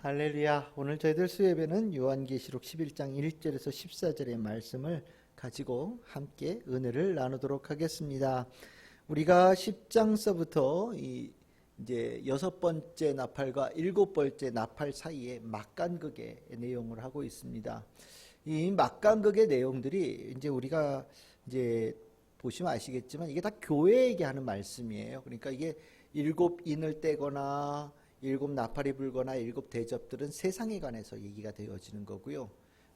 할렐루야. 오늘 저희들 수예배는 요한계시록 11장 1절에서 14절의 말씀을 가지고 함께 은혜를 나누도록 하겠습니다. 우리가 10장서부터 이제 6번째 나팔과 7번째 나팔 사이에 막간극의 내용을 하고 있습니다. 이 막간극의 내용들이 이제 우리가 이제 보시면 아시겠지만 이게 다 교회에게 하는 말씀이에요. 그러니까 이게 7인을 떼거나 7 나팔이 불거나 7 대접들은 세상에 관해서 얘기가 되어지는 거고요.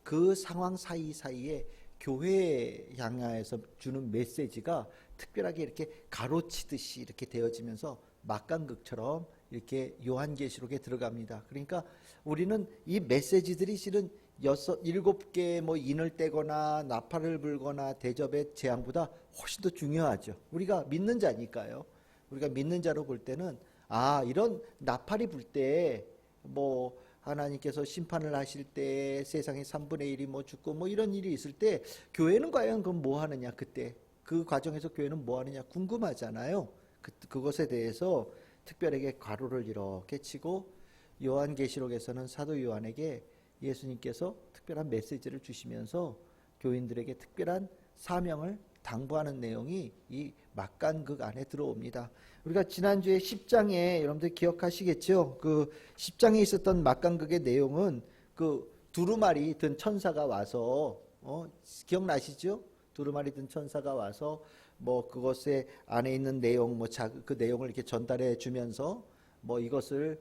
그 상황 사이사이에 교회에 향하여서 주는 메시지가 특별하게 이렇게 가로치듯이 이렇게 되어지면서 막간극처럼 이렇게 요한계시록에 들어갑니다. 그러니까 우리는 이 메시지들이 실은 7개 뭐 인을 떼거나 나팔을 불거나 대접의 재앙보다 훨씬 더 중요하죠. 우리가 믿는 자니까요. 우리가 믿는 자로 볼 때는 이런 나팔이 불 때 뭐 하나님께서 심판을 하실 때 세상의 3분의 1이 뭐 죽고 뭐 이런 일이 있을 때 교회는 과연 그럼 뭐 하느냐, 그때 그 과정에서 교회는 뭐 하느냐 궁금하잖아요. 그것에 대해서 특별하게 가로를 이렇게 치고 요한계시록에서는 사도 요한에게 예수님께서 특별한 메시지를 주시면서 교인들에게 특별한 사명을 당부하는 내용이 이 막간극 안에 들어옵니다. 우리가 지난주에 10장에 여러분들 기억하시겠죠? 그 10장에 있었던 막간극의 내용은 그 두루마리 든 천사가 와서 기억나시죠? 두루마리 든 천사가 와서 뭐 그것에 안에 있는 내용 그 내용을 이렇게 전달해 주면서 뭐 이것을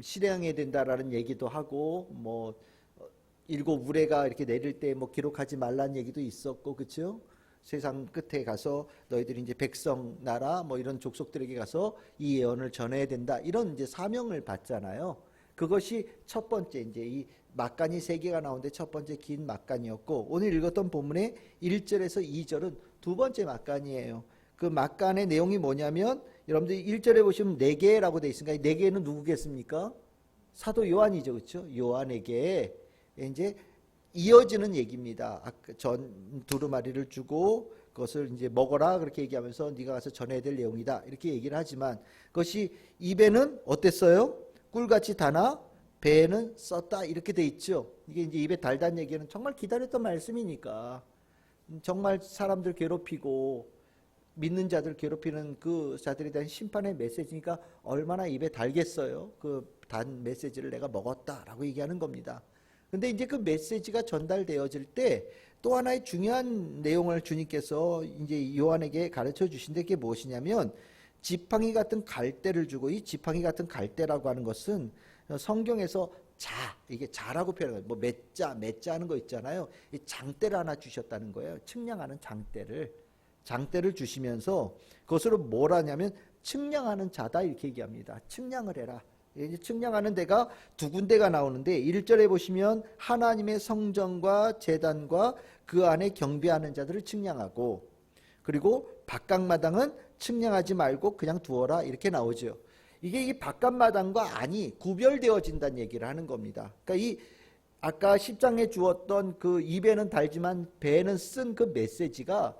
실행해야 된다라는 얘기도 하고 뭐 7 우레가 이렇게 내릴 때 뭐 기록하지 말라는 얘기도 있었고, 그렇죠? 세상 끝에 가서 너희들이 이제 백성 나라 뭐 이런 족속들에게 가서 이 예언을 전해야 된다, 이런 이제 사명을 받잖아요. 그것이 첫 번째 이제 이 막간이 3개가 나오는데 첫 번째 긴 막간이었고, 오늘 읽었던 본문의 1절에서 2절은 두 번째 막간이에요. 그 막간의 내용이 뭐냐면 여러분들 1절에 보시면 4개라고 돼 있으니까 4개는 누구겠습니까? 사도 요한이죠, 그렇죠? 요한에게 이제 이어지는 얘기입니다. 전 두루마리를 주고 그것을 이제 먹어라 그렇게 얘기하면서 네가 가서 전해야 될 내용이다 이렇게 얘기를 하지만, 그것이 입에는 어땠어요? 꿀같이 다나 배에는 썼다 이렇게 돼 있죠. 이게 이제 입에 달다는 얘기는 정말 기다렸던 말씀이니까, 정말 사람들 괴롭히고 믿는 자들 괴롭히는 그 자들에 대한 심판의 메시지니까 얼마나 입에 달겠어요. 그 단 메시지를 내가 먹었다라고 얘기하는 겁니다. 근데 이제 그 메시지가 전달되어질 때 또 하나의 중요한 내용을 주님께서 이제 요한에게 가르쳐 주신데, 그게 무엇이냐면 지팡이 같은 갈대를 주고, 이 지팡이 같은 갈대라고 하는 것은 성경에서 이게 자라고 표현해요. 뭐 맺자 하는 거 있잖아요. 이 장대를 하나 주셨다는 거예요. 측량하는 장대를 주시면서 그것으로 뭘 하냐면 측량하는 자다 이렇게 얘기합니다. 측량을 해라. 이제 측량하는 데가 두 군데가 나오는데, 1절에 보시면 하나님의 성전과 제단과 그 안에 경배하는 자들을 측량하고, 그리고 바깥마당은 측량하지 말고 그냥 두어라 이렇게 나오죠. 이게 이 바깥마당과 안이 구별되어진다는 얘기를 하는 겁니다. 그러니까 이 아까 10장에 주었던 그 입에는 달지만 배에는 쓴 그 메시지가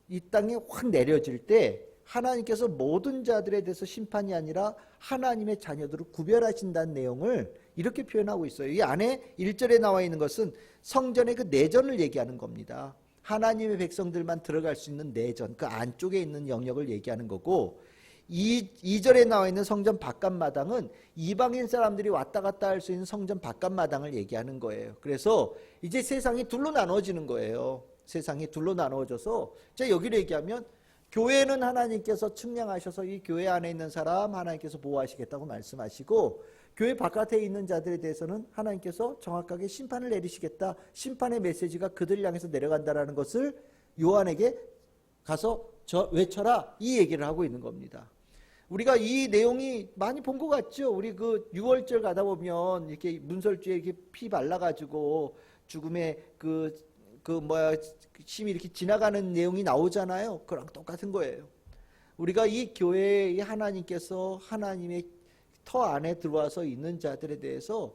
이 땅에 확 내려질 때 하나님께서 모든 자들에 대해서 심판이 아니라 하나님의 자녀들을 구별하신다는 내용을 이렇게 표현하고 있어요. 이 안에 1절에 나와 있는 것은 성전의 그 내전을 얘기하는 겁니다. 하나님의 백성들만 들어갈 수 있는 내전, 그 안쪽에 있는 영역을 얘기하는 거고, 2절에 나와 있는 성전 바깥마당은 이방인 사람들이 왔다 갔다 할 수 있는 성전 바깥마당을 얘기하는 거예요. 그래서 이제 세상이 둘로 나눠지는 거예요. 세상이 둘로 나눠져서 여기를 얘기하면 교회는 하나님께서 측량하셔서 이 교회 안에 있는 사람 하나님께서 보호하시겠다고 말씀하시고, 교회 바깥에 있는 자들에 대해서는 하나님께서 정확하게 심판을 내리시겠다, 심판의 메시지가 그들을 향해서 내려간다라는 것을 요한에게 가서 외쳐라 이 얘기를 하고 있는 겁니다. 우리가 이 내용이 많이 본 것 같죠? 우리 그 6월절 가다 보면 이렇게 문설주에 이렇게 피 발라가지고 죽음의 심이 이렇게 지나가는 내용이 나오잖아요. 그랑 똑같은 거예요. 우리가 이 교회에 하나님께서 하나님의 터 안에 들어와서 있는 자들에 대해서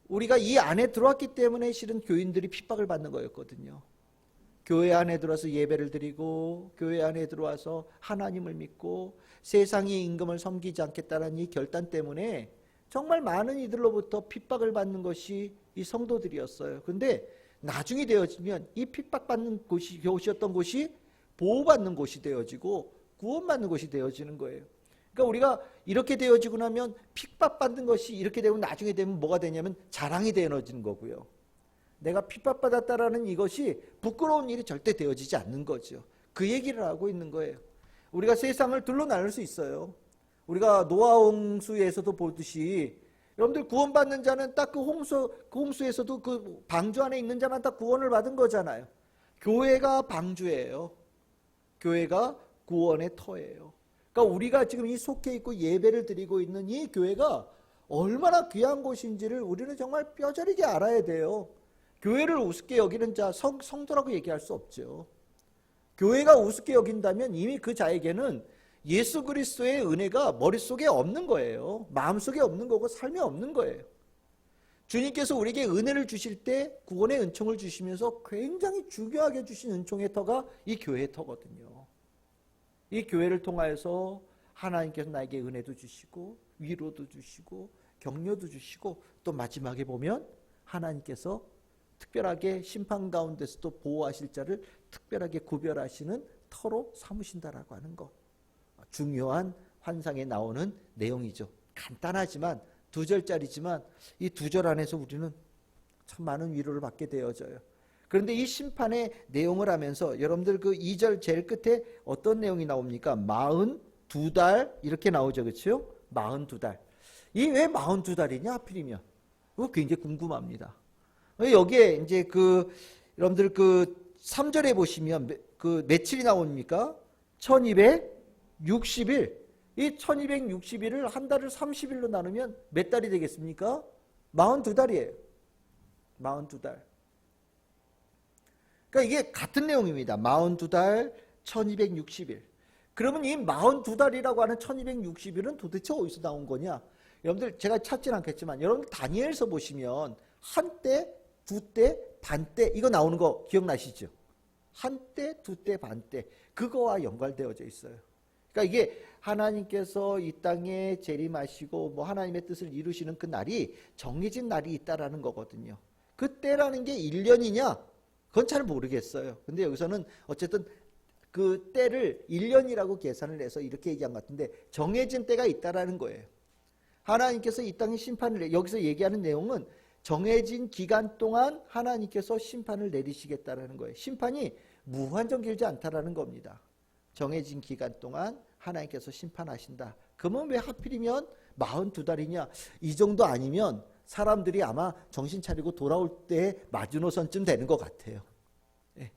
우리가 이 안에 들어왔기 때문에 실은 교인들이 핍박을 받는 거였거든요. 교회 안에 들어와서 예배를 드리고 교회 안에 들어와서 하나님을 믿고 세상의 임금을 섬기지 않겠다는 이 결단 때문에 정말 많은 이들로부터 핍박을 받는 것이 이 성도들이었어요. 그런데 나중이 되어지면 이 핍박받는 곳이었던 곳이 보호받는 곳이 되어지고 구원받는 곳이 되어지는 거예요. 그러니까 우리가 이렇게 되어지고 나면 핍박받는 것이 이렇게 되면 나중에 되면 뭐가 되냐면 자랑이 되어지는 거고요. 내가 핍박받았다라는 이것이 부끄러운 일이 절대 되어지지 않는 거죠. 그 얘기를 하고 있는 거예요. 우리가 세상을 둘로 나눌 수 있어요. 우리가 노아 홍수에서도 보듯이 여러분들 구원받는 자는 딱 그 홍수에서도 그 방주 안에 있는 자만 딱 구원을 받은 거잖아요. 교회가 방주예요. 교회가 구원의 터예요. 그러니까 우리가 지금 이 속해 있고 예배를 드리고 있는 이 교회가 얼마나 귀한 곳인지를 우리는 정말 뼈저리게 알아야 돼요. 교회를 우습게 여기는 자 성도라고 얘기할 수 없죠. 교회가 우습게 여긴다면 이미 그 자에게는 예수 그리스도의 은혜가 머릿속에 없는 거예요. 마음속에 없는 거고 삶에 없는 거예요. 주님께서 우리에게 은혜를 주실 때 구원의 은총을 주시면서 굉장히 중요하게 주신 은총의 터가 이 교회의 터거든요. 이 교회를 통하여서 하나님께서 나에게 은혜도 주시고 위로도 주시고 격려도 주시고 또 마지막에 보면 하나님께서 특별하게 심판 가운데서도 보호하실 자를 특별하게 구별하시는 터로 삼으신다라고 하는 거. 중요한 환상에 나오는 내용이죠. 간단하지만 2절짜리지만 이 2절 안에서 우리는 참 많은 위로를 받게 되어져요. 그런데 이 심판의 내용을 하면서 여러분들 그 2절 제일 끝에 어떤 내용이 나옵니까? 42달 이렇게 나오죠. 그렇죠? 42달. 이 왜 42달이냐 하필이면? 그거 굉장히 궁금합니다. 여기에 이제 여러분들 3절에 보시면 그 며칠이 나옵니까? 1260일. 이 1260일을 한 달을 30일로 나누면 몇 달이 되겠습니까? 42달이에요. 42달. 그러니까 이게 같은 내용입니다. 42달, 1260일. 그러면 이 42달이라고 하는 1260일은 도대체 어디서 나온 거냐? 여러분들 제가 찾진 않겠지만 여러분 다니엘서 보시면 한때, 두때, 반때 이거 나오는 거 기억나시죠? 한때, 두때, 반때 그거와 연관되어져 있어요. 그러니까 이게 하나님께서 이 땅에 재림하시고 뭐 하나님의 뜻을 이루시는 그 날이 정해진 날이 있다라는 거거든요. 그 때라는 게 1년이냐? 그건 잘 모르겠어요. 근데 여기서는 어쨌든 그 때를 1년이라고 계산을 해서 이렇게 얘기한 것 같은데 정해진 때가 있다라는 거예요. 하나님께서 이 땅에 심판을 여기서 얘기하는 내용은 정해진 기간 동안 하나님께서 심판을 내리시겠다라는 거예요. 심판이 무한정 길지 않다라는 겁니다. 정해진 기간 동안 하나님께서 심판하신다. 그러면 왜 하필이면 42달이냐? 이 정도 아니면 사람들이 아마 정신 차리고 돌아올 때 마지노선쯤 되는 것 같아요. 예.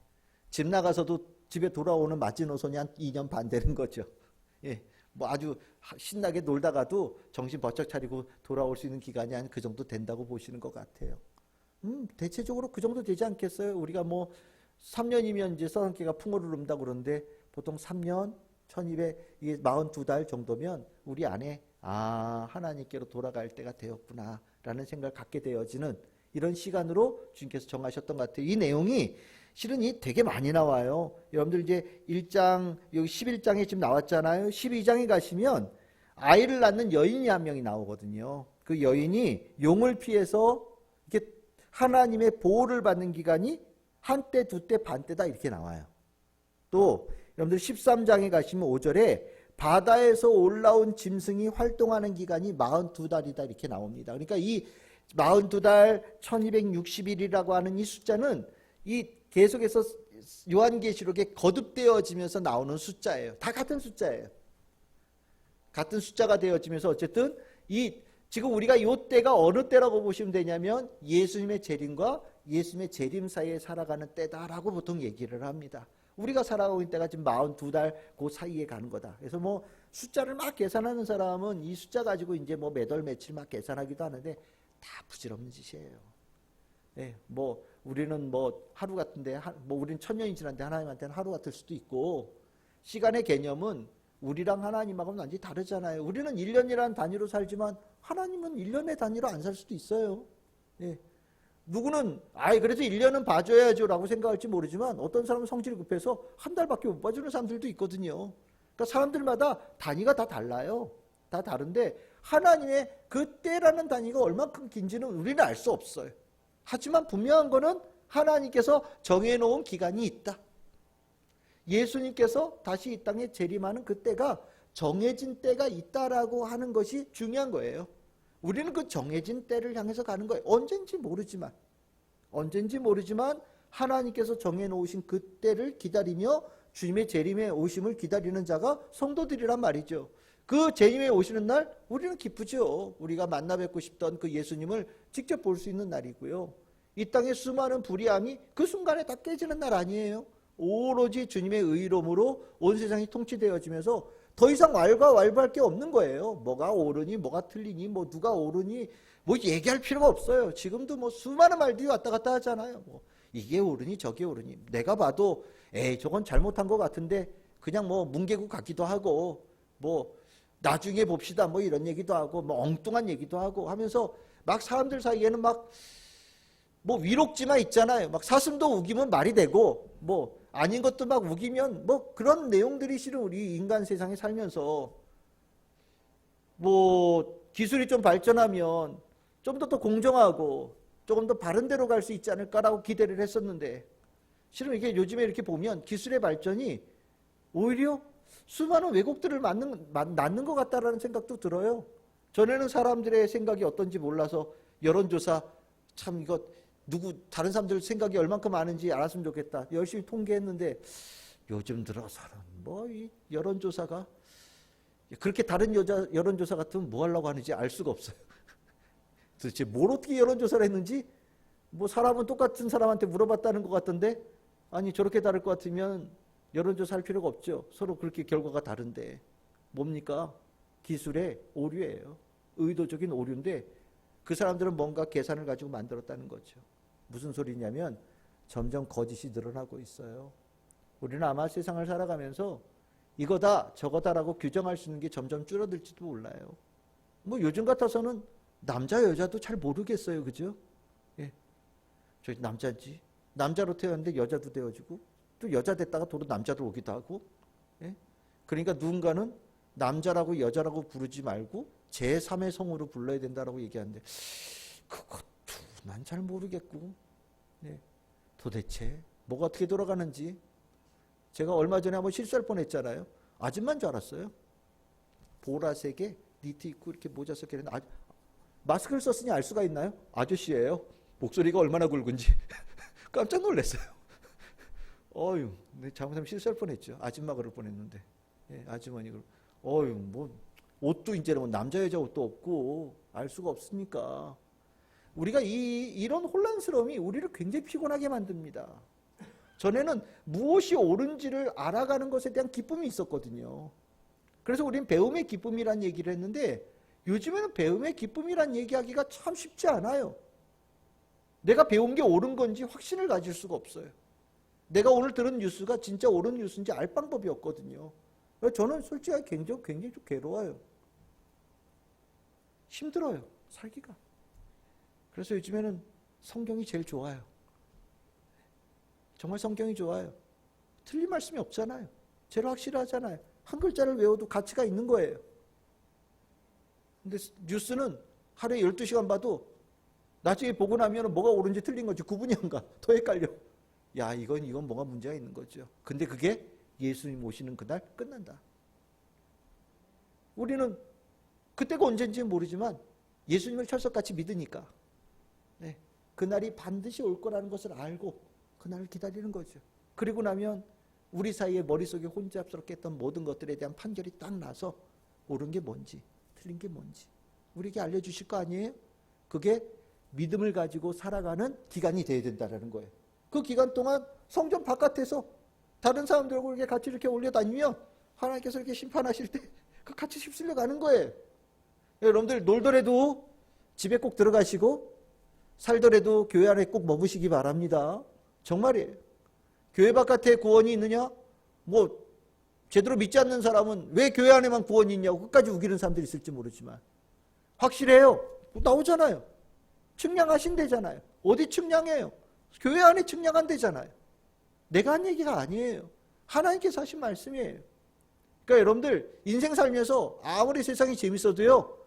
집 나가서도 집에 돌아오는 마지노선이 한 2년 반 되는 거죠. 예. 뭐 아주 신나게 놀다가도 정신 번쩍 차리고 돌아올 수 있는 기간이 한 그 정도 된다고 보시는 것 같아요. 대체적으로 그 정도 되지 않겠어요? 우리가 뭐 3년이면 이제 서당계가 풍어를 른다고 그러는데 보통 3년, 1242달 정도면 우리 안에 하나님께로 돌아갈 때가 되었구나 라는 생각을 갖게 되어지는 이런 시간으로 주님께서 정하셨던 것 같아요. 이 내용이 실은 되게 많이 나와요. 여러분들 이제 1장, 여기 11장에 지금 나왔잖아요. 12장에 가시면 아이를 낳는 여인이 한 명이 나오거든요. 그 여인이 용을 피해서 이렇게 하나님의 보호를 받는 기간이 한때, 두때, 반때다 이렇게 나와요. 또 여러분들 13장에 가시면 5절에 바다에서 올라온 짐승이 활동하는 기간이 42달이다 이렇게 나옵니다. 그러니까 이 42달 1260일이라고 하는 이 숫자는 이 계속해서 요한계시록에 거듭되어지면서 나오는 숫자예요. 다 같은 숫자예요. 같은 숫자가 되어지면서 어쨌든 지금 우리가 이 때가 어느 때라고 보시면 되냐면 예수님의 재림과 예수님의 재림 사이에 살아가는 때다라고 보통 얘기를 합니다. 우리가 살아가고 있는 때가 지금 42달 그 사이에 가는 거다. 그래서 뭐 숫자를 막 계산하는 사람은 이 숫자 가지고 이제 뭐 몇 월 며칠 막 계산하기도 하는데 다 부질없는 짓이에요. 예, 뭐 우리는 뭐 하루 같은데 뭐 우리는 1000년이 지났는데 하나님한테는 하루 같을 수도 있고 시간의 개념은 우리랑 하나님하고는 완전히 다르잖아요. 우리는 1년이라는 단위로 살지만 하나님은 1년의 단위로 안 살 수도 있어요. 예. 누구는 아이 그래도 1년은 봐줘야죠 라고 생각할지 모르지만 어떤 사람은 성질이 급해서 한 달밖에 못 봐주는 사람들도 있거든요. 그러니까 사람들마다 단위가 다 달라요. 다 다른데 하나님의 그 때라는 단위가 얼만큼 긴지는 우리는 알 수 없어요. 하지만 분명한 거는 하나님께서 정해놓은 기간이 있다. 예수님께서 다시 이 땅에 재림하는 그 때가 정해진 때가 있다라고 하는 것이 중요한 거예요. 우리는 그 정해진 때를 향해서 가는 거예요. 언젠지 모르지만 하나님께서 정해놓으신 그 때를 기다리며 주님의 재림에 오심을 기다리는 자가 성도들이란 말이죠. 그 재림에 오시는 날 우리는 기쁘죠. 우리가 만나 뵙고 싶던 그 예수님을 직접 볼 수 있는 날이고요. 이 땅의 수많은 불의함이 그 순간에 다 깨지는 날 아니에요. 오로지 주님의 의로움으로 온 세상이 통치되어지면서 더 이상 왈가왈부할 게 없는 거예요. 뭐가 옳으니 뭐가 틀리니 뭐 누가 옳으니 뭐 얘기할 필요가 없어요. 지금도 뭐 수많은 말들이 왔다 갔다 하잖아요. 뭐 이게 옳으니 저게 옳으니 내가 봐도 에이 저건 잘못한 것 같은데 그냥 뭐 뭉개고 같기도 하고 뭐 나중에 봅시다 뭐 이런 얘기도 하고 뭐 엉뚱한 얘기도 하고 하면서 막 사람들 사이에는 막 뭐 위록지만 있잖아요. 막 사슴도 우기면 말이 되고 뭐 아닌 것도 막 우기면 뭐 그런 내용들이 실은 우리 인간 세상에 살면서 뭐 기술이 좀 발전하면 좀 더 공정하고 조금 더 바른 데로 갈 수 있지 않을까라고 기대를 했었는데 실은 이게 요즘에 이렇게 보면 기술의 발전이 오히려 수많은 왜곡들을 낳는 것 같다라는 생각도 들어요. 전에는 사람들의 생각이 어떤지 몰라서 여론조사 참 이거 다른 사람들 생각이 얼만큼 많은지 알았으면 좋겠다. 열심히 통계했는데 요즘 들어서는 뭐 이 여론조사가 그렇게 다른 여론조사 같으면 뭐 하려고 하는지 알 수가 없어요. 도대체 뭘 어떻게 여론조사를 했는지 뭐 사람은 똑같은 사람한테 물어봤다는 것 같던데 아니 저렇게 다를 것 같으면 여론조사 할 필요가 없죠. 서로 그렇게 결과가 다른데 뭡니까? 기술의 오류예요. 의도적인 오류인데 그 사람들은 뭔가 계산을 가지고 만들었다는 거죠. 무슨 소리냐면 점점 거짓이 늘어나고 있어요. 우리는 아마 세상을 살아가면서 이거다 저거다라고 규정할 수 있는 게 점점 줄어들지도 몰라요. 뭐 요즘 같아서는 남자 여자도 잘 모르겠어요. 그죠? 예. 저 남자지. 남자로 태어났는데 여자도 되어지고 또 여자 됐다가 도로 남자도 오기도 하고 예? 그러니까 누군가는 남자라고 여자라고 부르지 말고 제3의 성으로 불러야 된다라고 얘기하는데 그것도 난 잘 모르겠고 예. 도대체 뭐가 어떻게 돌아가는지 제가 얼마 전에 한번 실수할 뻔했잖아요. 아줌마인 줄 알았어요. 보라색에 니트 입고 이렇게 모자 썼게 했는데 마스크를 썼으니 알 수가 있나요? 아저씨예요. 목소리가 얼마나 굵은지 깜짝 놀랐어요. 어휴, 잘못하면 실수할 뻔했죠. 아줌마 그럴 뻔했는데, 예, 아주머니 그럴. 어휴, 뭐 옷도 이제는 뭐 남자 여자 옷도 없고 알 수가 없으니까 우리가 이런 혼란스러움이 우리를 굉장히 피곤하게 만듭니다. 전에는 무엇이 옳은지를 알아가는 것에 대한 기쁨이 있었거든요. 그래서 우리는 배움의 기쁨이란 얘기를 했는데 요즘에는 배움의 기쁨이란 얘기하기가 참 쉽지 않아요. 내가 배운 게 옳은 건지 확신을 가질 수가 없어요. 내가 오늘 들은 뉴스가 진짜 옳은 뉴스인지 알 방법이 없거든요. 저는 솔직히 굉장히 좀 괴로워요. 힘들어요. 살기가. 그래서 요즘에는 성경이 제일 좋아요. 정말 성경이 좋아요. 틀린 말씀이 없잖아요. 제일 확실하잖아요. 한 글자를 외워도 가치가 있는 거예요. 근데 뉴스는 하루에 12시간 봐도 나중에 보고 나면 뭐가 옳은지 틀린 건지 구분이 안 가. 더 헷갈려. 야, 이건 뭐가 문제가 있는 거죠. 근데 그게 예수님 오시는 그날 끝난다. 우리는 그때가 언제인지 모르지만 예수님을 철석같이 믿으니까 네, 그날이 반드시 올 거라는 것을 알고 그날을 기다리는 거죠. 그리고 나면 우리 사이에 머릿속에 혼잡스럽게 했던 모든 것들에 대한 판결이 딱 나서 옳은 게 뭔지 틀린 게 뭔지 우리에게 알려주실 거 아니에요? 그게 믿음을 가지고 살아가는 기간이 돼야 된다는 거예요. 그 기간 동안 성전 바깥에서 다른 사람들하고 이렇게 같이 이렇게 올려다니면 하나님께서 이렇게 심판하실 때 그 같이 휩쓸려 가는 거예요. 여러분들 놀더라도 집에 꼭 들어가시고 살더라도 교회 안에 꼭 머무시기 바랍니다. 정말이에요. 교회 바깥에 구원이 있느냐? 뭐 제대로 믿지 않는 사람은 왜 교회 안에만 구원이 있냐고 끝까지 우기는 사람들이 있을지 모르지만 확실해요. 나오잖아요. 측량하신대잖아요. 어디 측량해요? 교회 안에 측량한대잖아요. 내가 한 얘기가 아니에요. 하나님께서 하신 말씀이에요. 그러니까 여러분들 인생 살면서 아무리 세상이 재밌어도요,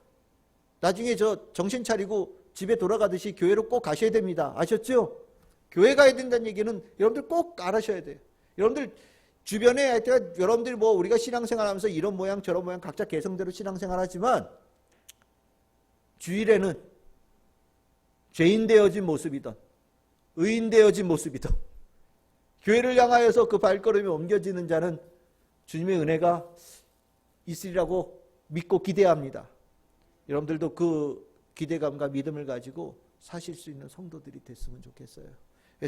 나중에 저 정신 차리고 집에 돌아가듯이 교회로 꼭 가셔야 됩니다. 아셨죠? 교회 가야 된다는 얘기는 여러분들 꼭 알아셔야 돼요. 여러분들 주변에 하여튼 여러분들 뭐 우리가 신앙생활 하면서 이런 모양 저런 모양 각자 개성대로 신앙생활 하지만 주일에는 죄인 되어진 모습이든 의인 되어진 모습이든 교회를 향하여서 그 발걸음이 옮겨지는 자는 주님의 은혜가 있으리라고 믿고 기대합니다. 여러분들도 그 기대감과 믿음을 가지고 사실 수 있는 성도들이 됐으면 좋겠어요.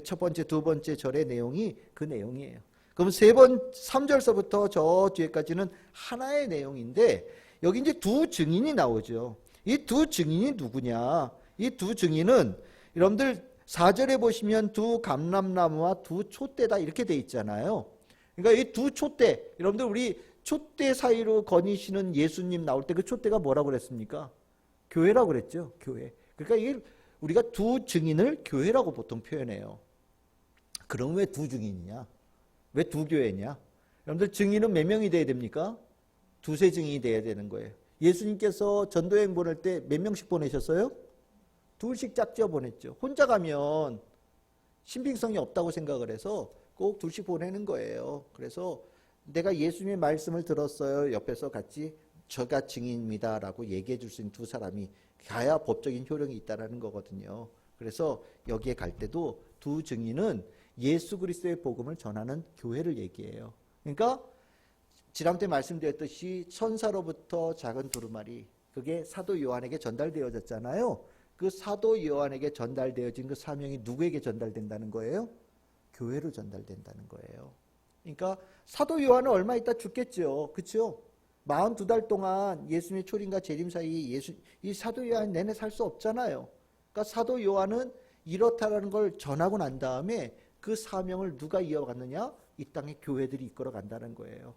첫 번째, 두 번째 절의 내용이 그 내용이에요. 그럼 3절서부터 저 뒤에까지는 하나의 내용인데 여기 이제 두 증인이 나오죠. 이 두 증인이 누구냐? 이 두 증인은 여러분들 4절에 보시면 두 감람나무와 두 촛대다 이렇게 돼 있잖아요. 그러니까 이 두 촛대, 여러분들 우리 촛대 사이로 거니시는 예수님 나올 때 그 촛대가 뭐라고 그랬습니까? 교회라고 그랬죠. 교회. 그러니까 이게 우리가 두 증인을 교회라고 보통 표현해요. 그럼 왜 두 증인이냐? 왜 두 교회냐? 여러분들 증인은 몇 명이 돼야 됩니까? 두세 증인이 돼야 되는 거예요. 예수님께서 전도여행 보낼 때 몇 명씩 보내셨어요? 둘씩 짝지어 보냈죠. 혼자 가면 신빙성이 없다고 생각을 해서 꼭 둘씩 보내는 거예요. 그래서 내가 예수님의 말씀을 들었어요. 옆에서 같이 저가 증인입니다 라고 얘기해 줄 수 있는 두 사람이 가야 법적인 효력이 있다는 거거든요. 그래서 여기에 갈 때도 두 증인은 예수 그리스도의 복음을 전하는 교회를 얘기해요. 그러니까 지난때 말씀드렸듯이 천사로부터 작은 두루마리, 그게 사도 요한에게 전달되어졌잖아요. 그 사도 요한에게 전달되어진 그 사명이 누구에게 전달된다는 거예요? 교회로 전달된다는 거예요. 그러니까 사도 요한은 얼마 있다 죽겠죠. 그렇죠? 42달 동안 예수님의 초림과 재림 사이 이 사도 요한 내내 살 수 없잖아요. 그러니까 사도 요한은 이렇다라는 걸 전하고 난 다음에 그 사명을 누가 이어갔느냐? 이 땅에 교회들이 이끌어 간다는 거예요.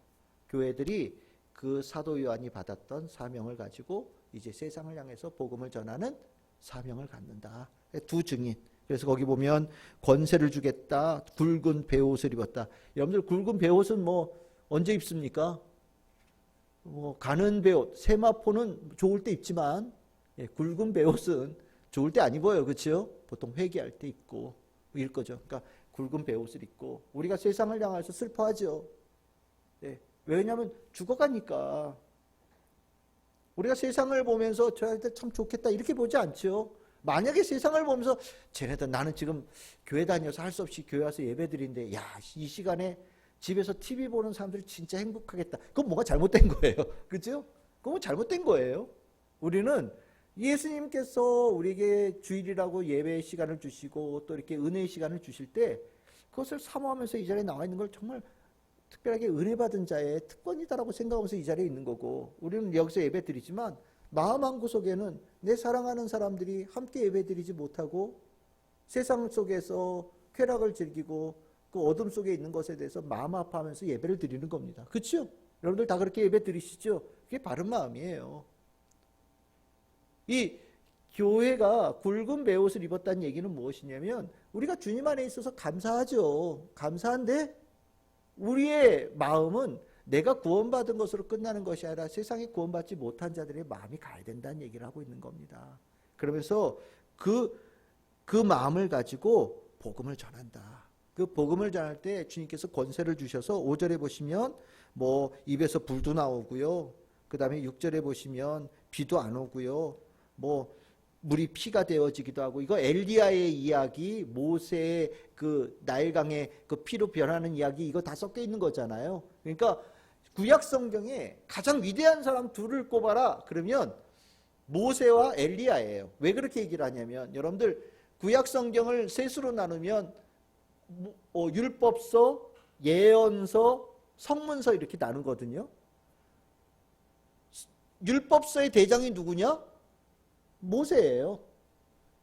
교회들이 그 사도 요한이 받았던 사명을 가지고 이제 세상을 향해서 복음을 전하는 사명을 갖는다. 두 증인. 그래서 거기 보면 권세를 주겠다. 굵은 베옷을 입었다. 여러분들 굵은 베옷은 뭐 언제 입습니까? 뭐 가는 베옷, 세마포는 좋을 때 입지만 굵은 베옷은 좋을 때 안 입어요. 그렇죠? 보통 회개할 때 입고 일 거죠. 그러니까 굵은 베옷을 입고 우리가 세상을 향해서 슬퍼하죠. 네. 왜냐하면 죽어가니까. 우리가 세상을 보면서 저한테 참 좋겠다 이렇게 보지 않죠. 만약에 세상을 보면서 쟤네들 나는 지금 교회 다녀서 할 수 없이 교회 와서 예배 드리는데 야, 이 시간에 집에서 TV 보는 사람들이 진짜 행복하겠다. 그건 뭐가 잘못된 거예요. 그렇죠? 그건 잘못된 거예요. 우리는 예수님께서 우리에게 주일이라고 예배의 시간을 주시고 또 이렇게 은혜의 시간을 주실 때 그것을 사모하면서 이 자리에 나와 있는 걸 정말 특별하게 은혜 받은 자의 특권이다라고 생각하면서 이 자리에 있는 거고, 우리는 여기서 예배 드리지만 마음 한구석에는 내 사랑하는 사람들이 함께 예배 드리지 못하고 세상 속에서 쾌락을 즐기고 그 어둠 속에 있는 것에 대해서 마음 아파하면서 예배를 드리는 겁니다. 그렇죠? 여러분들 다 그렇게 예배 드리시죠? 그게 바른 마음이에요. 이 교회가 굵은 베옷을 입었다는 얘기는 무엇이냐면 우리가 주님 안에 있어서 감사하죠. 감사한데 우리의 마음은 내가 구원받은 것으로 끝나는 것이 아니라 세상에 구원받지 못한 자들의 마음이 가야 된다는 얘기를 하고 있는 겁니다. 그러면서 그 마음을 가지고 복음을 전한다. 그 복음을 전할 때 주님께서 권세를 주셔서 5절에 보시면 뭐 입에서 불도 나오고요. 그 다음에 6절에 보시면 비도 안 오고요. 뭐 물이 피가 되어지기도 하고, 이거 엘리야의 이야기, 모세의 그 나일강의 그 피로 변하는 이야기, 이거 다 섞여 있는 거잖아요. 그러니까 구약 성경에 가장 위대한 사람 둘을 꼽아라 그러면 모세와 엘리야예요. 왜 그렇게 얘기를 하냐면 여러분들 구약 성경을 셋으로 나누면 율법서, 예언서, 성문서 이렇게 나누거든요. 율법서의 대장이 누구냐? 모세예요.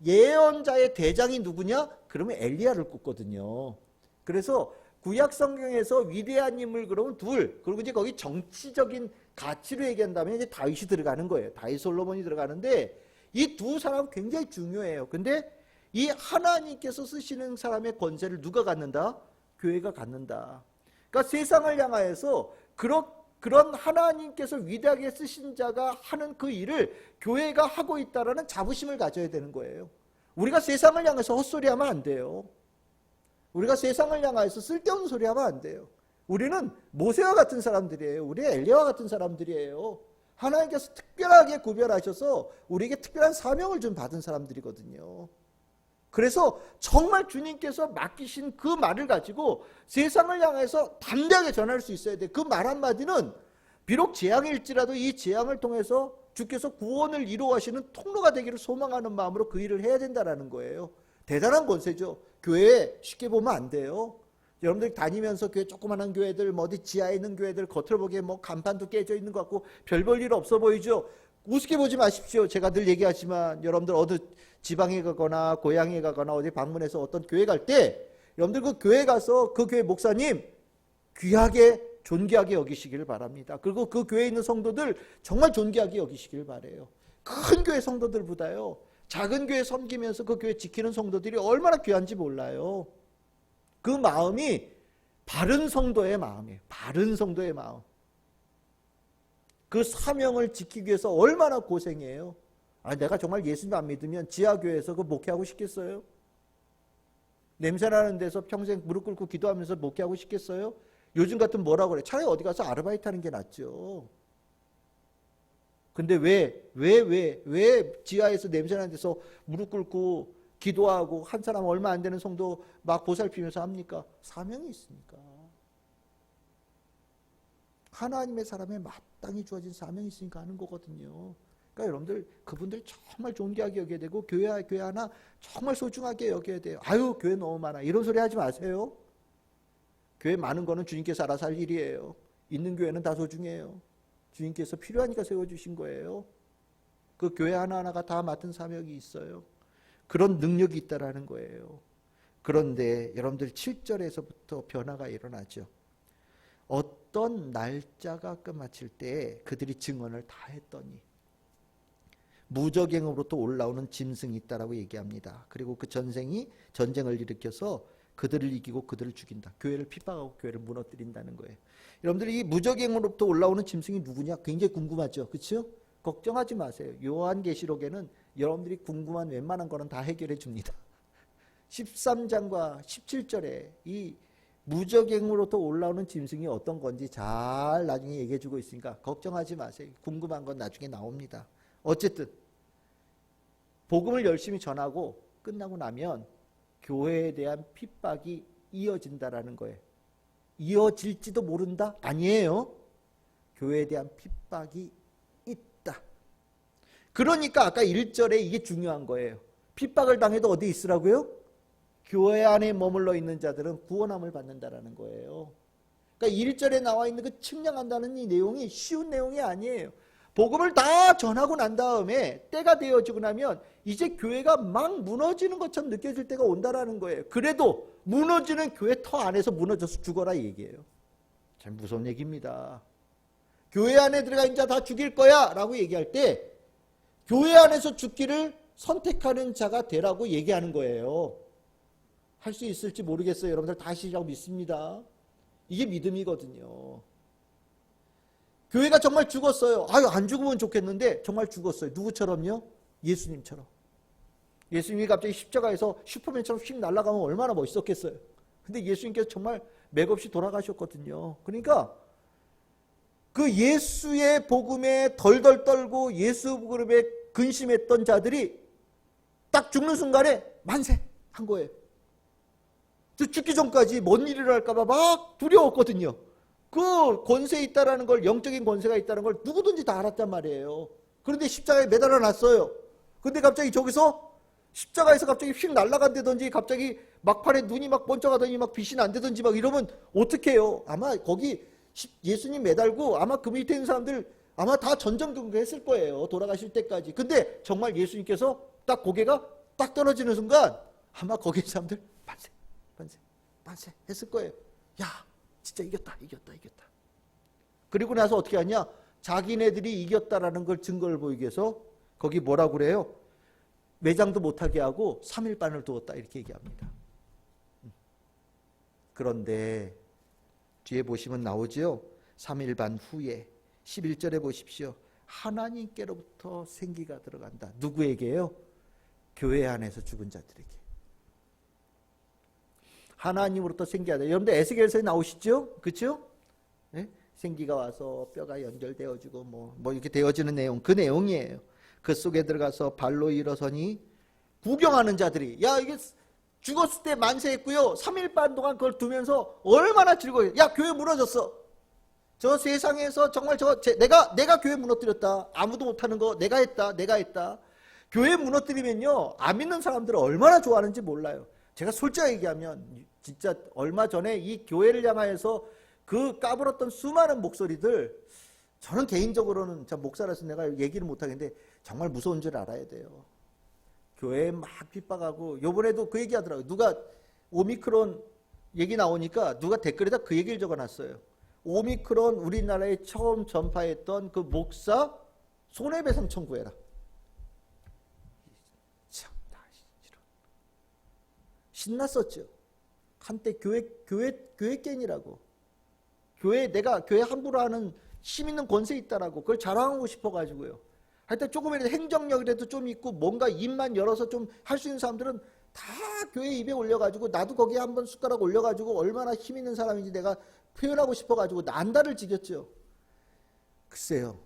예언자의 대장이 누구냐? 그러면 엘리야를 꼽거든요. 그래서 구약 성경에서 위대한 인물 그러면 둘, 그리고 이제 거기 정치적인 가치로 얘기한다면 이제 다윗이 들어가는 거예요. 다윗 솔로몬이 들어가는데 이 두 사람은 굉장히 중요해요. 근데 이 하나님께서 쓰시는 사람의 권세를 누가 갖는다? 교회가 갖는다. 그러니까 세상을 향하여서 그런 하나님께서 위대하게 쓰신 자가 하는 그 일을 교회가 하고 있다라는 자부심을 가져야 되는 거예요. 우리가 세상을 향해서 헛소리하면 안 돼요. 우리가 세상을 향해서 쓸데없는 소리하면 안 돼요. 우리는 모세와 같은 사람들이에요. 우리 엘리야와 같은 사람들이에요. 하나님께서 특별하게 구별하셔서 우리에게 특별한 사명을 좀 받은 사람들이거든요. 그래서 정말 주님께서 맡기신 그 말을 가지고 세상을 향해서 담대하게 전할 수 있어야 돼. 그 말 한마디는 비록 재앙일지라도 이 재앙을 통해서 주께서 구원을 이루어가시는 통로가 되기를 소망하는 마음으로 그 일을 해야 된다는 거예요. 대단한 권세죠. 교회 쉽게 보면 안 돼요. 여러분들 다니면서 교회 조그마한 교회들 어디 지하에 있는 교회들 겉으로 보기에 간판도 깨져 있는 것 같고 별 볼 일 없어 보이죠. 우습게 보지 마십시오. 제가 늘 얘기하지만 여러분들 어디 지방에 가거나 고향에 가거나 어디 방문해서 어떤 교회 갈 때 여러분들 그 교회 가서 그 교회 목사님 귀하게 존귀하게 여기시길 바랍니다. 그리고 그 교회에 있는 성도들 정말 존귀하게 여기시길 바라요. 큰 교회 성도들보다요 작은 교회 섬기면서 그 교회 지키는 성도들이 얼마나 귀한지 몰라요. 그 마음이 바른 성도의 마음이에요. 바른 성도의 마음. 그 사명을 지키기 위해서 얼마나 고생해요. 내가 정말 예수님 안 믿으면 지하교회에서 그 목회하고 싶겠어요? 냄새나는 데서 평생 무릎 꿇고 기도하면서 목회하고 싶겠어요? 요즘 같은 뭐라고 그래? 차라리 어디 가서 아르바이트 하는 게 낫죠. 근데 왜 지하에서 냄새나는 데서 무릎 꿇고 기도하고 한 사람 얼마 안 되는 성도 막 보살피면서 합니까? 사명이 있으니까. 하나님의 사람에 마땅히 주어진 사명이 있으니까 하는 거거든요. 그러니까 여러분들 그분들 정말 존귀하게 여겨야 되고 교회 하나 정말 소중하게 여겨야 돼요. 아유 교회 너무 많아 이런 소리 하지 마세요. 교회 많은 거는 주님께서 알아서 할 일이에요. 있는 교회는 다 소중해요. 주님께서 필요하니까 세워주신 거예요. 그 교회 하나하나가 다 맡은 사명이 있어요. 그런 능력이 있다라는 거예요. 그런데 여러분들 7절에서부터 변화가 일어나죠. 어떤 날짜가 끝마칠 때 그들이 증언을 다 했더니 무적행으로부터 올라오는 짐승이 있다라고 얘기합니다. 그리고 그 전쟁을 일으켜서 그들을 이기고 그들을 죽인다. 교회를 핍박하고 교회를 무너뜨린다는 거예요. 여러분들 이 무적행으로부터 올라오는 짐승이 누구냐? 굉장히 궁금하죠. 그렇죠? 걱정하지 마세요. 요한계시록에는 여러분들이 궁금한 웬만한 거는 다 해결해 줍니다. 13장과 17절에 이 무적행으로부터 올라오는 짐승이 어떤 건지 잘 나중에 얘기해 주고 있으니까 걱정하지 마세요. 궁금한 건 나중에 나옵니다. 어쨌든 복음을 열심히 전하고 끝나고 나면 교회에 대한 핍박이 이어진다라는 거예요. 이어질지도 모른다? 아니에요. 교회에 대한 핍박이 있다. 그러니까 아까 1절에 이게 중요한 거예요. 핍박을 당해도 어디 있으라고요? 교회 안에 머물러 있는 자들은 구원함을 받는다라는 거예요. 그러니까 1절에 나와 있는 그 측량한다는 이 내용이 쉬운 내용이 아니에요. 복음을 다 전하고 난 다음에 때가 되어지고 나면 이제 교회가 막 무너지는 것처럼 느껴질 때가 온다라는 거예요. 그래도 무너지는 교회 터 안에서 무너져서 죽어라 이 얘기예요. 참 무서운 얘기입니다. 교회 안에 들어가 이제 다 죽일 거야 라고 얘기할 때 교회 안에서 죽기를 선택하는 자가 되라고 얘기하는 거예요. 할 수 있을지 모르겠어요. 여러분들 다 하시리라고 믿습니다. 이게 믿음이거든요. 교회가 정말 죽었어요. 아유 안 죽으면 좋겠는데 정말 죽었어요. 누구처럼요? 예수님처럼. 예수님이 갑자기 십자가에서 슈퍼맨처럼 휙 날아가면 얼마나 멋있었겠어요. 근데 예수님께서 정말 맥없이 돌아가셨거든요. 그러니까 그 예수의 복음에 덜덜 떨고 예수 복음에 근심했던 자들이 딱 죽는 순간에 만세 한 거예요. 죽기 전까지 뭔 일을 할까봐 막 두려웠거든요. 그 권세에 있다라는 걸, 영적인 권세가 있다는 걸 누구든지 다 알았단 말이에요. 그런데 십자가에 매달아 놨어요. 근데 갑자기 저기서 십자가에서 갑자기 휙 날아간다든지 갑자기 막판에 눈이 막 번쩍하더니 막 빛이 난다든지 막 이러면 어떡해요? 아마 거기 예수님 매달고 아마 그 밑에 있는 사람들 아마 다 전전긍긍했을 거예요. 돌아가실 때까지. 근데 정말 예수님께서 딱 고개가 딱 떨어지는 순간 아마 거기 있는 사람들 만세 했을 거예요. 야 진짜 이겼다. 그리고 나서 어떻게 하냐? 자기네들이 이겼다라는 걸 증거를 보이기 위해서 거기 뭐라고 그래요? 매장도 못하게 하고 3일반을 두었다 이렇게 얘기합니다. 그런데 뒤에 보시면 나오죠. 3일반 후에 11절에 보십시오. 하나님께로부터 생기가 들어간다. 누구에게요? 교회 안에서 죽은 자들에게. 하나님으로부터 생기가 돼. 여러분들 에스겔서에 나오시죠? 그렇죠? 네? 생기가 와서 뼈가 연결되어지고 뭐 이렇게 되어지는 내용, 그 내용이에요. 그 속에 들어가서 발로 일어서니 구경하는 자들이, 야 이게 죽었을 때 만세했고요, 3일 반 동안 그걸 두면서 얼마나 즐거워요. 야 교회 무너졌어. 저 세상에서 정말 내가 교회 무너뜨렸다. 아무도 못하는 거 내가 했다. 교회 무너뜨리면요, 안 믿는 사람들은 얼마나 좋아하는지 몰라요. 제가 솔직하게 얘기하면 진짜 얼마 전에 이 교회를 향하여서 그 까불었던 수많은 목소리들, 저는 개인적으로는 참 목사라서 내가 얘기를 못하겠는데 정말 무서운 줄 알아야 돼요. 교회에 막 핍박하고, 요번에도 그 얘기하더라고요. 누가 오미크론 얘기 나오니까 누가 댓글에다 그 얘기를 적어놨어요. 오미크론 우리나라에 처음 전파했던 그 목사 손해배상 청구해라. 참, 신났었죠. 한때 교회견이라고. 내가 교회 함부로 하는 힘 있는 권세 있다라고 그걸 자랑하고 싶어가지고요. 하여튼 조금이라도 행정력이라도 좀 있고 뭔가 입만 열어서 좀 할 수 있는 사람들은 다 교회 입에 올려가지고, 나도 거기에 한번 숟가락 올려가지고 얼마나 힘 있는 사람인지 내가 표현하고 싶어가지고 난다를 지겼죠. 글쎄요.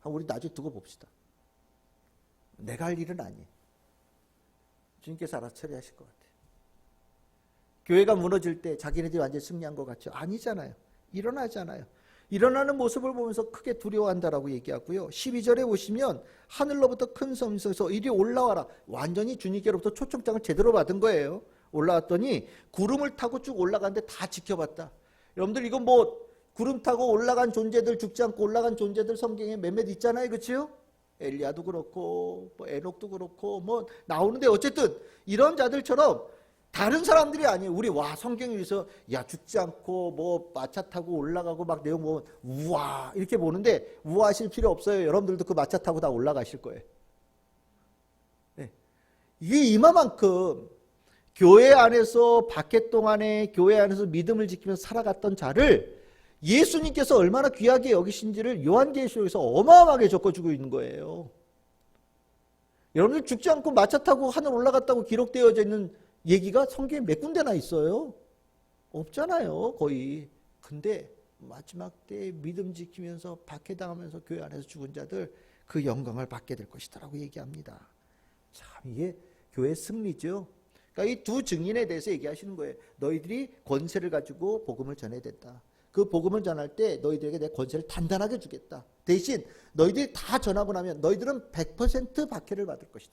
우리 나중에 두고 봅시다. 내가 할 일은 아니에요. 주님께서 알아서 처리하실 것 같아요. 교회가 무너질 때 자기네들이 완전히 승리한 것 같죠? 아니잖아요. 일어나잖아요. 일어나는 모습을 보면서 크게 두려워한다라고 얘기하고요. 12절에 보시면 하늘로부터 큰 성소에서 이리 올라와라. 완전히 주님께로부터 초청장을 제대로 받은 거예요. 올라왔더니 구름을 타고 쭉 올라가는데 다 지켜봤다. 여러분들 이거 뭐 구름 타고 올라간 존재들, 죽지 않고 올라간 존재들 성경에 몇몇 있잖아요. 그렇죠? 엘리야도 그렇고 뭐 에녹도 그렇고 뭐 나오는데, 어쨌든 이런 자들처럼 다른 사람들이 아니에요. 우리 성경에 위해서 야 죽지 않고 뭐 마차 타고 올라가고 막 내용 보면 우와 이렇게 보는데, 우아하실 필요 없어요. 여러분들도 그 마차 타고 다 올라가실 거예요. 네. 이게 이만큼 교회 안에서 박해 동안에 교회 안에서 믿음을 지키면서 살아갔던 자를 예수님께서 얼마나 귀하게 여기신지를 요한계시록에서 어마어마하게 적어주고 있는 거예요. 여러분들 죽지 않고 마차 타고 하늘 올라갔다고 기록되어져 있는 얘기가 성경에 몇 군데나 있어요? 없잖아요, 거의. 근데 마지막 때 믿음 지키면서 박해당하면서 교회 안에서 죽은 자들 그 영광을 받게 될 것이다라고 얘기합니다. 참 이게 교회의 승리죠. 그러니까 이 두 증인에 대해서 얘기하시는 거예요. 너희들이 권세를 가지고 복음을 전해야 된다. 그 복음을 전할 때 너희들에게 내 권세를 단단하게 주겠다. 대신 너희들이 다 전하고 나면 너희들은 100% 박해를 받을 것이다.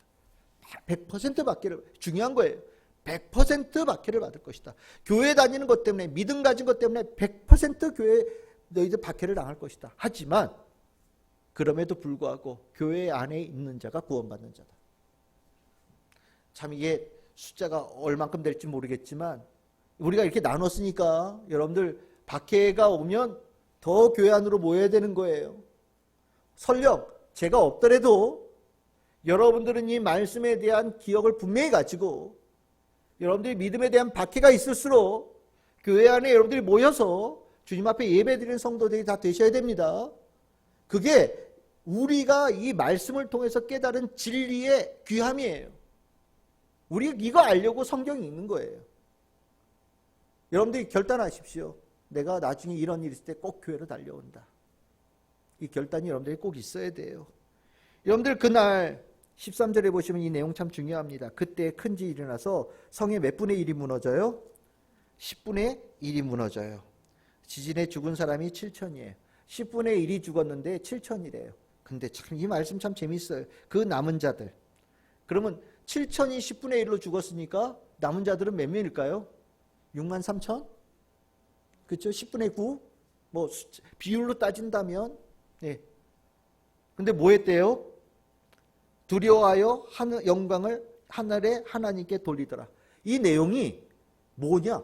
100% 박해를, 중요한 거예요. 100% 박해를 받을 것이다. 교회 다니는 것 때문에, 믿음 가진 것 때문에 100% 교회 너희들 박해를 당할 것이다. 하지만 그럼에도 불구하고 교회 안에 있는 자가 구원받는 자다. 참 이게 숫자가 얼만큼 될지 모르겠지만 우리가 이렇게 나눴으니까 여러분들 박해가 오면 더 교회 안으로 모여야 되는 거예요. 설령 제가 없더라도 여러분들은 이 말씀에 대한 기억을 분명히 가지고, 여러분들이 믿음에 대한 박해가 있을수록 교회 안에 여러분들이 모여서 주님 앞에 예배드리는 성도들이 다 되셔야 됩니다. 그게 우리가 이 말씀을 통해서 깨달은 진리의 귀함이에요. 우리 이거 알려고 성경이 있는 거예요. 여러분들이 결단하십시오. 내가 나중에 이런 일이 있을 때 꼭 교회로 달려온다. 이 결단이 여러분들이 꼭 있어야 돼요. 여러분들 그날 13절에 보시면 이 내용 참 중요합니다. 그때 큰 일이 일어나서 성의 몇 분의 1이 무너져요? 10분의 1이 무너져요. 지진에 죽은 사람이 7천이에요. 10분의 1이 죽었는데 7천이래요. 근데 참 이 말씀 참 재밌어요. 그 남은 자들. 그러면 7천이 10분의 1로 죽었으니까 남은 자들은 몇 명일까요? 6만 3천? 그렇죠? 10분의 9? 뭐 비율로 따진다면, 네. 근데 뭐 했대요? 두려워하여 영광을 하늘에 하나님께 돌리더라. 이 내용이 뭐냐?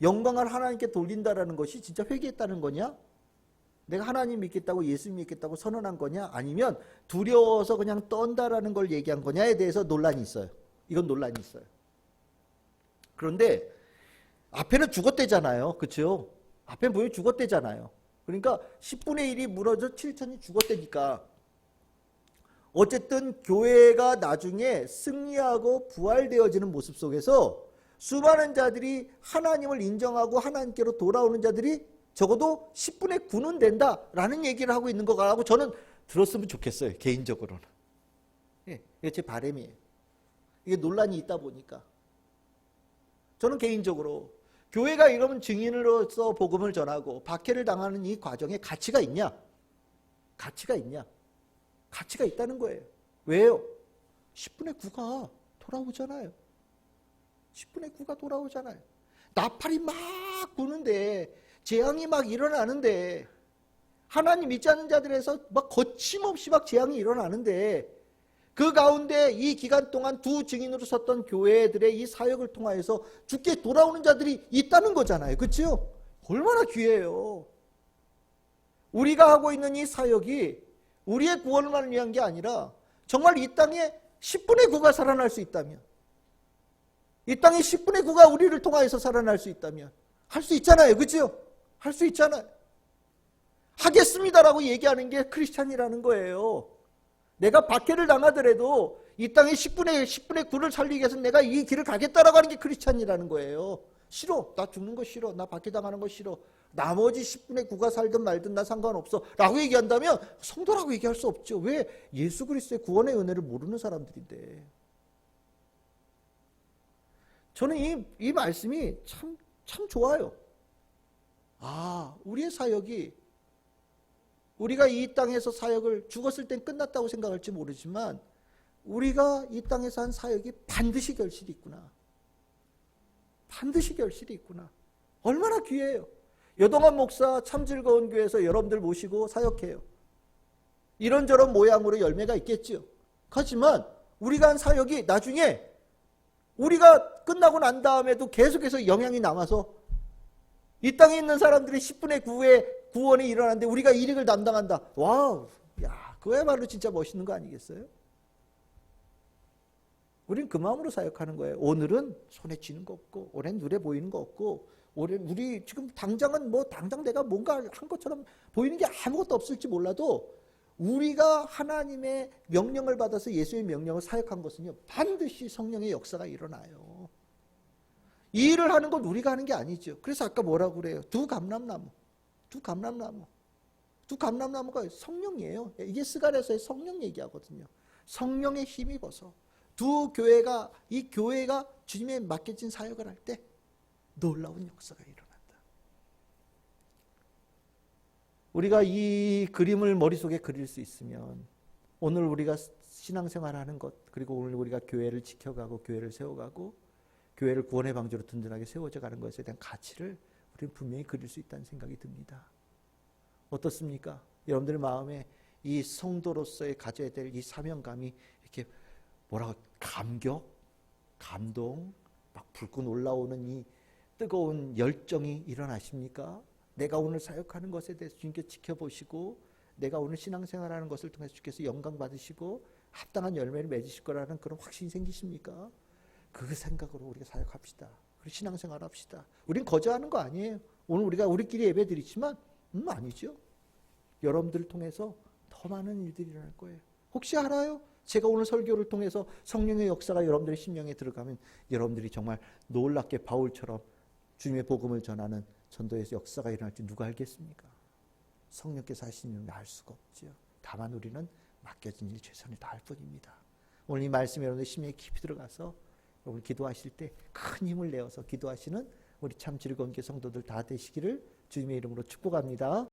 영광을 하나님께 돌린다라는 것이 진짜 회개했다는 거냐? 내가 하나님 믿겠다고 예수 믿겠다고 선언한 거냐 아니면 두려워서 그냥 떤다라는 걸 얘기한 거냐에 대해서 논란이 있어요. 이건 논란이 있어요. 그런데 앞에는 죽었대잖아요. 그렇죠? 앞에는 분명히 죽었대잖아요. 그러니까 10분의 1이 무너져 7천이 죽었대니까 어쨌든 교회가 나중에 승리하고 부활되어지는 모습 속에서 수많은 자들이 하나님을 인정하고 하나님께로 돌아오는 자들이 적어도 10분의 9는 된다라는 얘기를 하고 있는 것 같고 저는 들었으면 좋겠어요. 개인적으로는. 예, 이게 제 바람이에요. 이게 논란이 있다 보니까. 저는 개인적으로 교회가 이러면 증인으로서 복음을 전하고 박해를 당하는 이 과정에 가치가 있냐? 가치가 있냐? 가치가 있다는 거예요. 왜요? 10분의 9가 돌아오잖아요. 10분의 9가 돌아오잖아요. 나팔이 막 부는데 재앙이 막 일어나는데 하나님 믿지 않는 자들에서 막 거침없이 막 재앙이 일어나는데 그 가운데 이 기간 동안 두 증인으로 섰던 교회들의 이 사역을 통하여서 주께 돌아오는 자들이 있다는 거잖아요. 그렇죠? 얼마나 귀해요. 우리가 하고 있는 이 사역이 우리의 구원만을 위한 게 아니라 정말 이 땅에 10분의 9가 살아날 수 있다면 이 땅에 10분의 9가 우리를 통하여서 살아날 수 있다면 할 수 있잖아요. 그렇죠? 할 수 있잖아요. 하겠습니다라고 얘기하는 게 크리스찬이라는 거예요. 내가 박해를 당하더라도 이 땅에 10분의 9를 살리기 위해서 내가 이 길을 가겠다라고 하는 게 크리스찬이라는 거예요. 싫어. 나 죽는 거 싫어. 나 박해 당하는 거 싫어. 나머지 10분의 9가 살든 말든 나 상관없어. 라고 얘기한다면 성도라고 얘기할 수 없죠. 왜? 예수 그리스도의 구원의 은혜를 모르는 사람들인데. 저는 이 말씀이 참 좋아요. 아, 우리의 사역이 우리가 이 땅에서 사역을 죽었을 땐 끝났다고 생각할지 모르지만 우리가 이 땅에서 한 사역이 반드시 결실이 있구나. 반드시 결실이 있구나. 얼마나 귀해요. 여동환 목사 참 즐거운 교회에서 여러분들 모시고 사역해요. 이런저런 모양으로 열매가 있겠죠. 하지만 우리가 한 사역이 나중에 우리가 끝나고 난 다음에도 계속해서 영향이 남아서 이 땅에 있는 사람들이 10분의 9의 구원이 일어나는데 우리가 일익을 담당한다. 와우, 야, 그야말로 진짜 멋있는 거 아니겠어요? 우린 그 마음으로 사역하는 거예요. 오늘은 손에 쥐는 거 없고, 올해는 눈에 보이는 거 없고, 올해 우리 지금 당장은 뭐 당장 내가 뭔가 한 것처럼 보이는 게 아무것도 없을지 몰라도 우리가 하나님의 명령을 받아서 예수의 명령을 사역한 것은요, 반드시 성령의 역사가 일어나요. 이 일을 하는 건 우리가 하는 게 아니죠. 그래서 아까 뭐라고 그래요? 두 감람나무가 성령이에요. 이게 스가랴서의 성령 얘기하거든요. 성령에 힘입어서 이 교회가 주님에 맡겨진 사역을 할 때 놀라운 역사가 일어난다. 우리가 이 그림을 머릿속에 그릴 수 있으면 오늘 우리가 신앙생활하는 것, 그리고 오늘 우리가 교회를 지켜가고 교회를 세워가고 교회를 구원의 방주로 든든하게 세워져 가는 것에 대한 가치를 우리는 분명히 그릴 수 있다는 생각이 듭니다. 어떻습니까? 여러분들 마음에 이 성도로서의 가져야 될 이 사명감이 이렇게 뭐라고 감격, 감동, 막 불끈 올라오는 이 뜨거운 열정이 일어나십니까? 내가 오늘 사역하는 것에 대해서 주님께 지켜보시고 내가 오늘 신앙생활하는 것을 통해서 주께서 영광 받으시고 합당한 열매를 맺으실 거라는 그런 확신이 생기십니까? 그 생각으로 우리가 사역합시다. 그리고 신앙생활합시다. 우린 거저하는 거 아니에요. 오늘 우리가 우리끼리 예배 드리지만 아니죠. 여러분들을 통해서 더 많은 일들이 일어날 거예요. 혹시 알아요? 제가 오늘 설교를 통해서 성령의 역사가 여러분들의 심령에 들어가면 여러분들이 정말 놀랍게 바울처럼 주님의 복음을 전하는 전도의 역사가 일어날지 누가 알겠습니까? 성령께서 하시는 일은 알 수가 없죠. 다만 우리는 맡겨진 일 최선을 다할 뿐입니다. 오늘 이 말씀이 여러분들 심령에 깊이 들어가서 여러분 기도하실 때 큰 힘을 내어서 기도하시는 우리 참 즐거운 교 성도들 다 되시기를 주님의 이름으로 축복합니다.